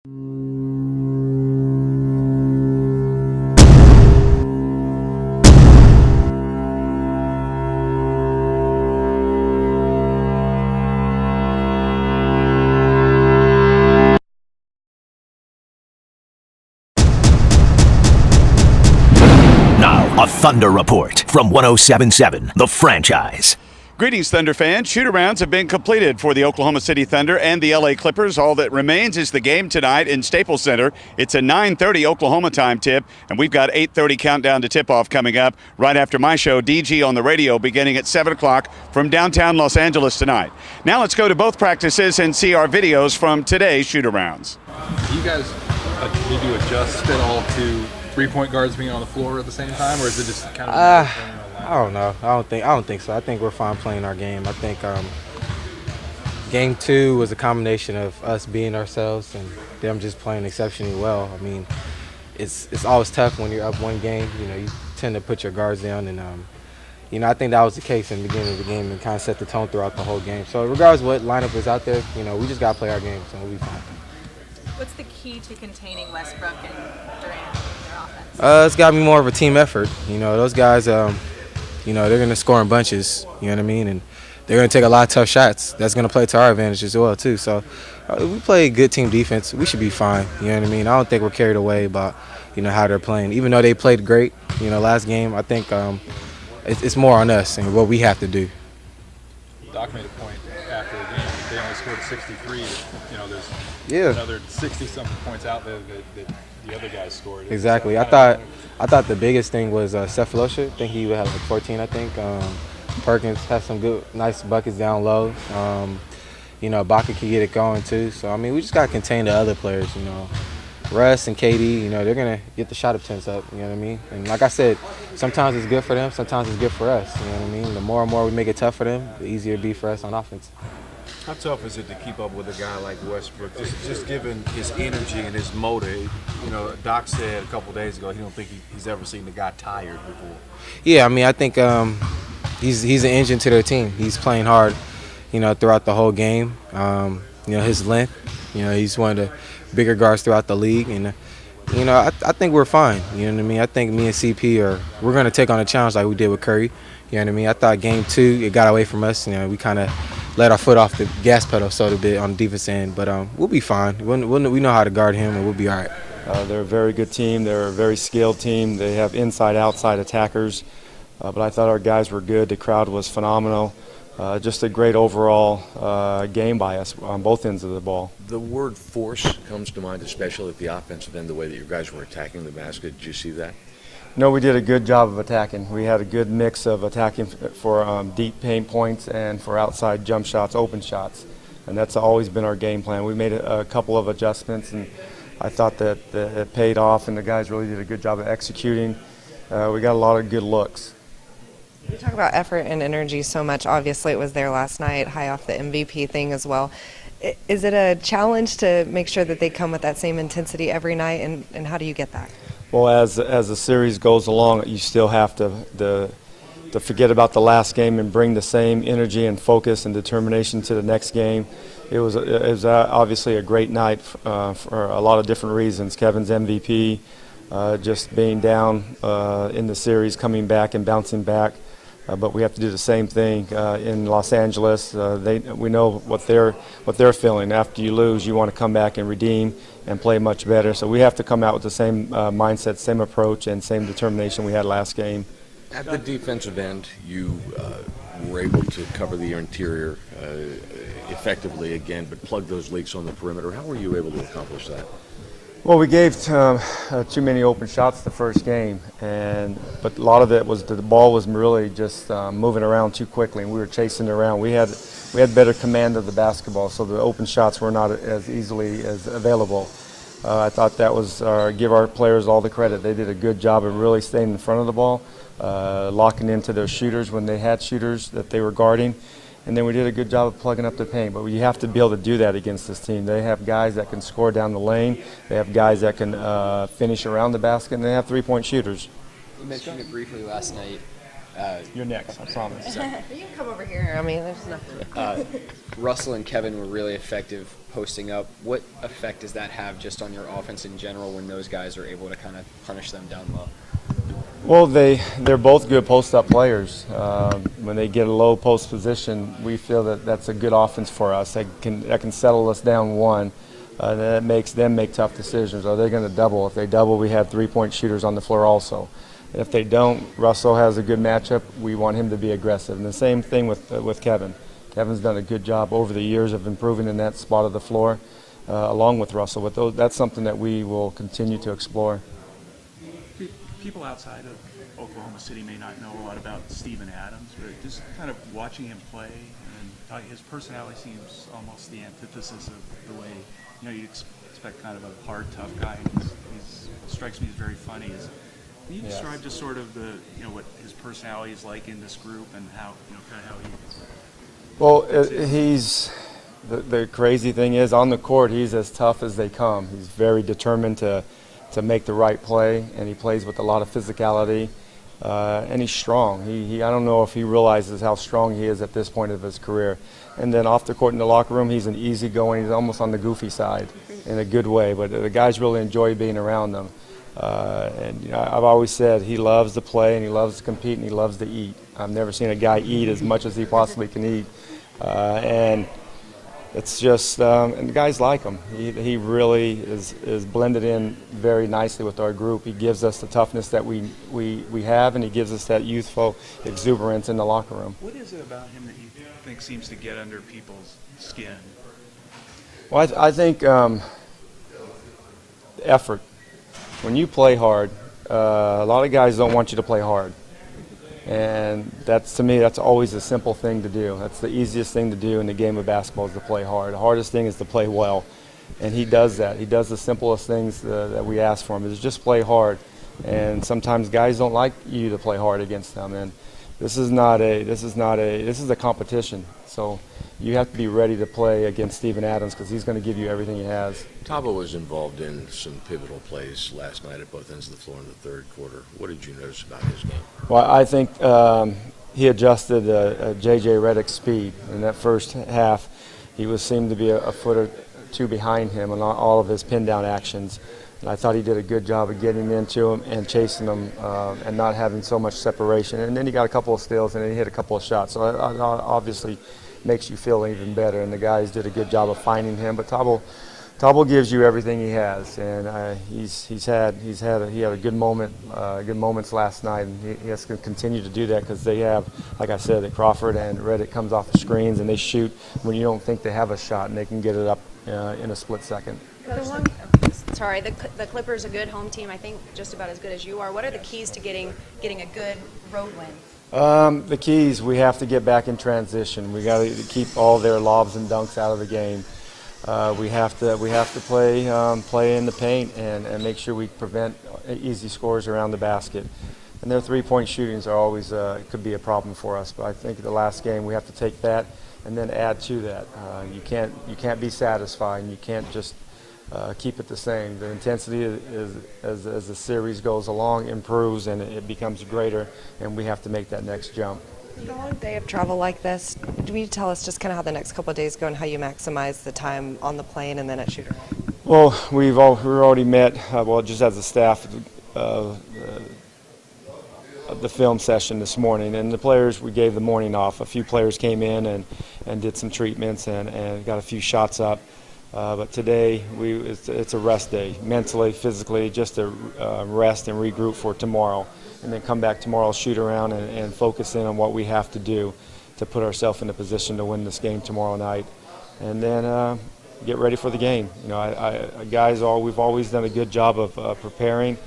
A Thunder Report from 107.7 The Franchise. Greetings, Thunder fans. Shoot-arounds have been completed for the Oklahoma City Thunder and the LA Clippers. All that remains is the game tonight in Staples Center. It's a 9:30 Oklahoma time tip, and we've got 8:30 countdown to tip-off coming up right after my show, DG on the Radio, beginning at 7 o'clock from downtown Los Angeles tonight. Now let's go to both practices and see our videos from today's shoot-arounds. Do you guys need to adjust at all to three-point guards being on the floor at the same time, or is it just kind of? I don't know. I don't think so. I think we're fine playing our game. I think game 2 was a combination of us being ourselves and them just playing exceptionally well. I mean, it's always tough when you're up one game. You know, you tend to put your guards down, and I think that was the case in the beginning of the game and kind of set the tone throughout the whole game. So regardless of what lineup is out there, we just got to play our game, so we'll be fine. What's the key to containing Westbrook and Durant in their offense? It's got to be more of a team effort. Those guys, they're going to score in bunches, you know what I mean? And they're going to take a lot of tough shots. That's going to play to our advantage as well, too. So we play good team defense. We should be fine, you know what I mean? I don't think we're carried away about, how they're playing. Even though they played great, last game, I think it's more on us and what we have to do. Doc made a point after the game. They only scored 63. There's another 60-something points out there that the other guys scored. Exactly. I thought the biggest thing was Cephalosha. I think he would have like 14. I think Perkins has some good, nice buckets down low. Baca can get it going too. So we just got to contain the other players. Russ and KD. They're gonna get the shot attempts up. You know what I mean? And like I said, sometimes it's good for them. Sometimes it's good for us. You know what I mean? The more and more we make it tough for them, the easier it be for us on offense. How tough is it to keep up with a guy like Westbrook, just given his energy and his motor? Doc said a couple days ago he don't think he's ever seen the guy tired before. Yeah, I think he's an engine to their team. He's playing hard, throughout the whole game. His length, he's one of the bigger guards throughout the league, and I think we're fine. You know what I mean? I think me and CP we're going to take on a challenge like we did with Curry. You know what I mean? I thought game 2 it got away from us. We kind of let our foot off the gas pedal so a bit on the defense end, but we'll be fine. We know how to guard him, and we'll be all right. They're a very good team. They're a very skilled team. They have inside-outside attackers, but I thought our guys were good. The crowd was phenomenal. Just a great overall game by us on both ends of the ball. The word force comes to mind, especially at the offensive end, the way that you guys were attacking the basket. Did you see that? No, we did a good job of attacking. We had a good mix of attacking for deep paint points and for outside jump shots, open shots, and that's always been our game plan. We made a couple of adjustments, and I thought that it paid off, and the guys really did a good job of executing. We got a lot of good looks. You talk about effort and energy so much. Obviously, it was there last night, high off the MVP thing as well. Is it a challenge to make sure that they come with that same intensity every night, and how do you get that? Well, as the series goes along, you still have to forget about the last game and bring the same energy and focus and determination to the next game. It was obviously a great night for a lot of different reasons. Kevin's MVP, just being down in the series, coming back and bouncing back. But we have to do the same thing in Los Angeles. We know what they're feeling. After you lose, you want to come back and redeem and play much better. So we have to come out with the same mindset, same approach, and same determination we had last game. At the defensive end, you were able to cover the interior effectively again, but plug those leaks on the perimeter. How were you able to accomplish that? Well, we gave too many open shots the first game, but a lot of it was the ball was really just moving around too quickly, and we were chasing it around. We had better command of the basketball, so the open shots were not as easily as available. I thought that was give our players all the credit. They did a good job of really staying in front of the ball, locking into their shooters when they had shooters that they were guarding. And then we did a good job of plugging up the paint. But you have to be able to do that against this team. They have guys that can score down the lane. They have guys that can finish around the basket, and they have three-point shooters. You mentioned it briefly last night. You're next, I promise. You can come over here. I mean, there's nothing. Russell and Kevin were really effective posting up. What effect does that have just on your offense in general when those guys are able to kind of punish them down low? Well, they're both good post-up players. When they get a low post position, we feel that that's a good offense for us. That can settle us down one. That makes them make tough decisions. Are they going to double? If they double, we have three-point shooters on the floor also. If they don't, Russell has a good matchup. We want him to be aggressive. And the same thing with Kevin. Kevin's done a good job over the years of improving in that spot of the floor, along with Russell. But that's something that we will continue to explore. People outside of Oklahoma City may not know a lot about Steven Adams, but just kind of watching him play, and his personality seems almost the antithesis of the way you expect kind of a hard, tough guy. He's strikes me as very funny. Can you describe just sort of what his personality is like in this group and how kind of how he? Well, he's the crazy thing is on the court he's as tough as they come. He's very determined to make the right play, and he plays with a lot of physicality, and he's strong. I don't know if he realizes how strong he is at this point of his career. And then off the court in the locker room, he's an easygoing. He's almost on the goofy side in a good way, but the guys really enjoy being around them. And I've always said he loves to play and he loves to compete and he loves to eat. I've never seen a guy eat as much as he possibly can eat, and it's just and the guys like him. He really is blended in very nicely with our group. He gives us the toughness that we have, and he gives us that youthful exuberance in the locker room. What is it about him that you think seems to get under people's skin? Well, I think effort. When you play hard, a lot of guys don't want you to play hard. And to me, that's always a simple thing to do. That's the easiest thing to do in the game of basketball is to play hard. The hardest thing is to play well. And he does that. He does the simplest things that we ask for him, is just play hard. And sometimes guys don't like you to play hard against them. And this is a competition. So you have to be ready to play against Steven Adams because he's going to give you everything he has. Thabo was involved in some pivotal plays last night at both ends of the floor in the third quarter. What did you notice about his game? Well, I think he adjusted J.J. Redick's speed. In that first half, he seemed to be a foot or two behind him on all of his pin-down actions. And I thought he did a good job of getting into him and chasing him and not having so much separation. And then he got a couple of steals and then he hit a couple of shots. So that obviously makes you feel even better. And the guys did a good job of finding him. But Thabo gives you everything he has, and he had a good moment, good moments last night, and he has to continue to do that because they have, like I said, that Crawford and Redick comes off the screens and they shoot when you don't think they have a shot, and they can get it up in a split second. The Clippers a good home team, I think just about as good as you are. What are the keys to getting a good road win? The keys, we have to get back in transition. We got to keep all their lobs and dunks out of the game. We have to play in the paint and make sure we prevent easy scores around the basket. And their three-point shootings are always could be a problem for us. But I think the last game we have to take that and then add to that. You can't be satisfied, and you can't just keep it the same. The intensity as the series goes along improves and it becomes greater, and we have to make that next jump. A long day of travel like this, do you tell us just kind of how the next couple of days go and how you maximize the time on the plane and then at shoot around? Well, we've already met, just as a staff, the film session this morning, and the players, we gave the morning off. A few players came in and did some treatments and got a few shots up. But today, it's a rest day, mentally, physically, just to rest and regroup for tomorrow. And then come back tomorrow, shoot around, and focus in on what we have to do to put ourselves in a position to win this game tomorrow night. And then get ready for the game. We've always done a good job of preparing.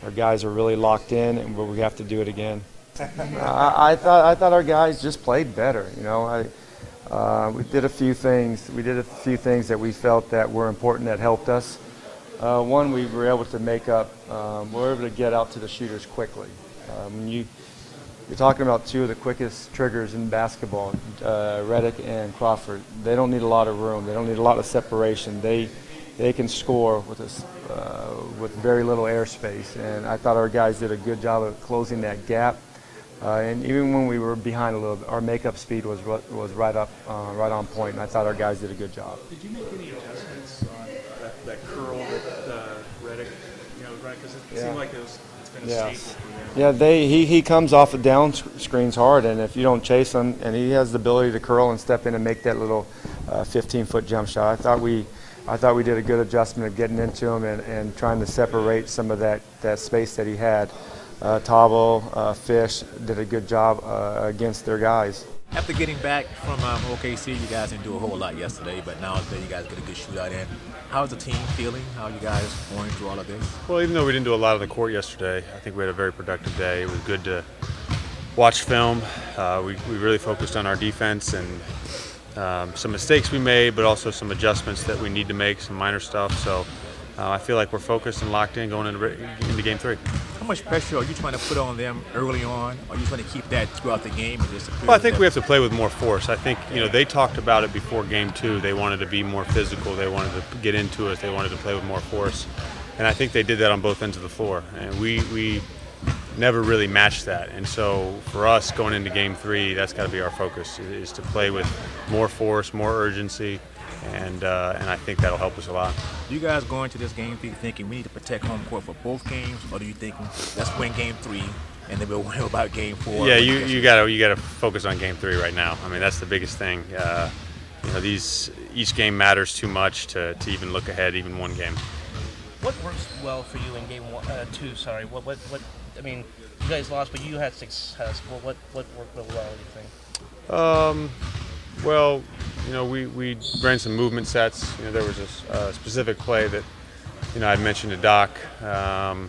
Our guys are really locked in, and we have to do it again. I thought our guys just played better. We did a few things. We did a few things that we felt that were important that helped us. One, we were able to make up. We were able to get out to the shooters quickly. When you're talking about two of the quickest triggers in basketball, Redick and Crawford. They don't need a lot of room. They don't need a lot of separation. They can score with very little airspace. And I thought our guys did a good job of closing that gap. And even when we were behind a little bit, our makeup speed was right on point, and I thought our guys did a good job. Did you make any adjustments on that curl that Reddick, right? Because it seemed like it's been a staple for them. Yeah, he comes off the down screens hard, and if you don't chase him, and he has the ability to curl and step in and make that little 15-foot jump shot. I thought we did a good adjustment of getting into him and trying to separate some of that space that he had. Tavo, Fish did a good job against their guys. After getting back from OKC, you guys didn't do a whole lot yesterday, but now that you guys get a good shootout in, how's the team feeling? How are you guys going through all of this? Well, even though we didn't do a lot on the court yesterday, I think we had a very productive day. It was good to watch film. We really focused on our defense and some mistakes we made, but also some adjustments that we need to make, some minor stuff. So I feel like we're focused and locked in going into Game 3. How much pressure are you trying to put on them early on? Are you trying to keep that throughout the game? Well, I think we have to play with more force. I think, they talked about it before Game 2. They wanted to be more physical. They wanted to get into us. They wanted to play with more force. And I think they did that on both ends of the floor. And we never really matched that. And so for us going into Game 3, that's got to be our focus, is to play with more force, more urgency. And I think that'll help us a lot. Do you guys go into this game thinking we need to protect home court for both games, or do you think let's win Game 3 and then we'll worry about Game 4? Yeah, you gotta focus on Game 3 right now. I mean, that's the biggest thing. Each game matters too much to even look ahead, even one game. What works well for you in Game 2? Sorry, what? I mean, you guys lost, but you had success. What worked real well? Do you think? Well, we ran some movement sets. There was a specific play that, I mentioned to Doc, that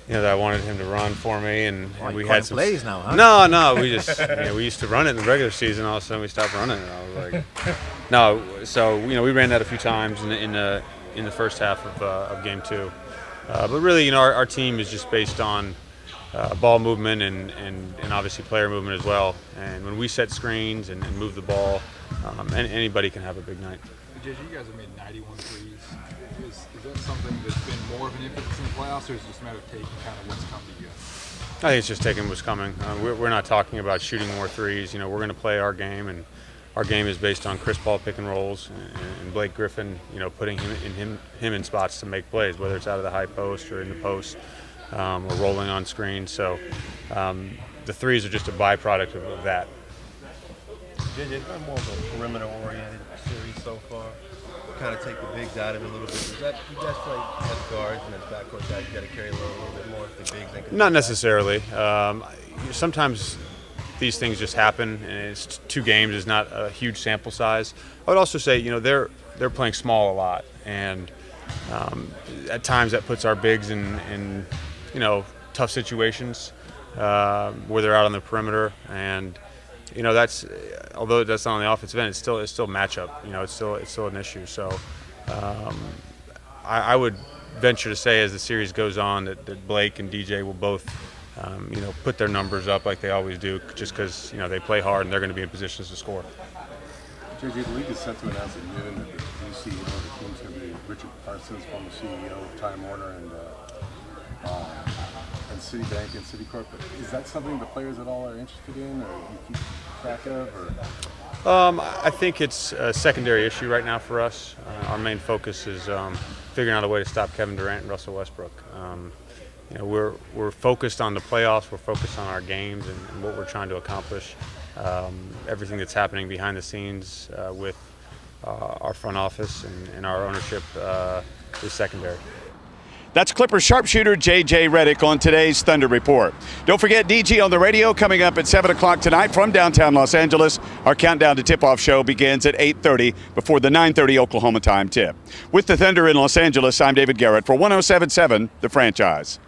I wanted him to run for me, and we had some plays now, huh? No, we just we used to run it in the regular season. All of a sudden, we stopped running it. I was like, no. So we ran that a few times in the first half of Game 2. But really, our team is just based on ball movement and obviously player movement as well. And when we set screens and move the ball, anybody can have a big night. JJ, you guys have made 91 threes. Is that something that's been more of an emphasis in the playoffs, or is it just a matter of taking kind of what's come to you? I think it's just taking what's coming. We're not talking about shooting more threes. We're going to play our game, and our game is based on Chris Paul pick and rolls and Blake Griffin, putting him in spots to make plays, whether it's out of the high post or in the post. Or rolling on screens, so the threes are just a byproduct of that. JJ, kind of more of a perimeter-oriented series so far. Kind of take the bigs out of it a little bit. Is that you guys play as guards and as backcourt guys? You got to carry a little bit more if the bigs. Not necessarily. Sometimes these things just happen, and it's 2 games is not a huge sample size. I would also say, they're playing small a lot, and at times that puts our bigs in tough situations where they're out on the perimeter, and that's, although that's not on the offensive end, it's still matchup. It's still an issue. So I would venture to say, as the series goes on, that Blake and DJ will both put their numbers up like they always do, just because they play hard and they're going to be in positions to score. JJ, the league's sentiment as of noon that the new CEO of the team's going to be Richard Parsons, former CEO of Time Warner and Citibank and Citicorp. Is that something the players at all are interested in, or you keep track of? Or? I think it's a secondary issue right now for us. Our main focus is figuring out a way to stop Kevin Durant and Russell Westbrook. We're focused on the playoffs. We're focused on our games and what we're trying to accomplish. Everything that's happening behind the scenes with our front office and our ownership is secondary. That's Clippers sharpshooter J.J. Redick on today's Thunder Report. Don't forget DG on the radio coming up at 7 o'clock tonight from downtown Los Angeles. Our countdown to tip-off show begins at 8:30 before the 9:30 Oklahoma time tip. With the Thunder in Los Angeles, I'm David Garrett for 107.7 The Franchise.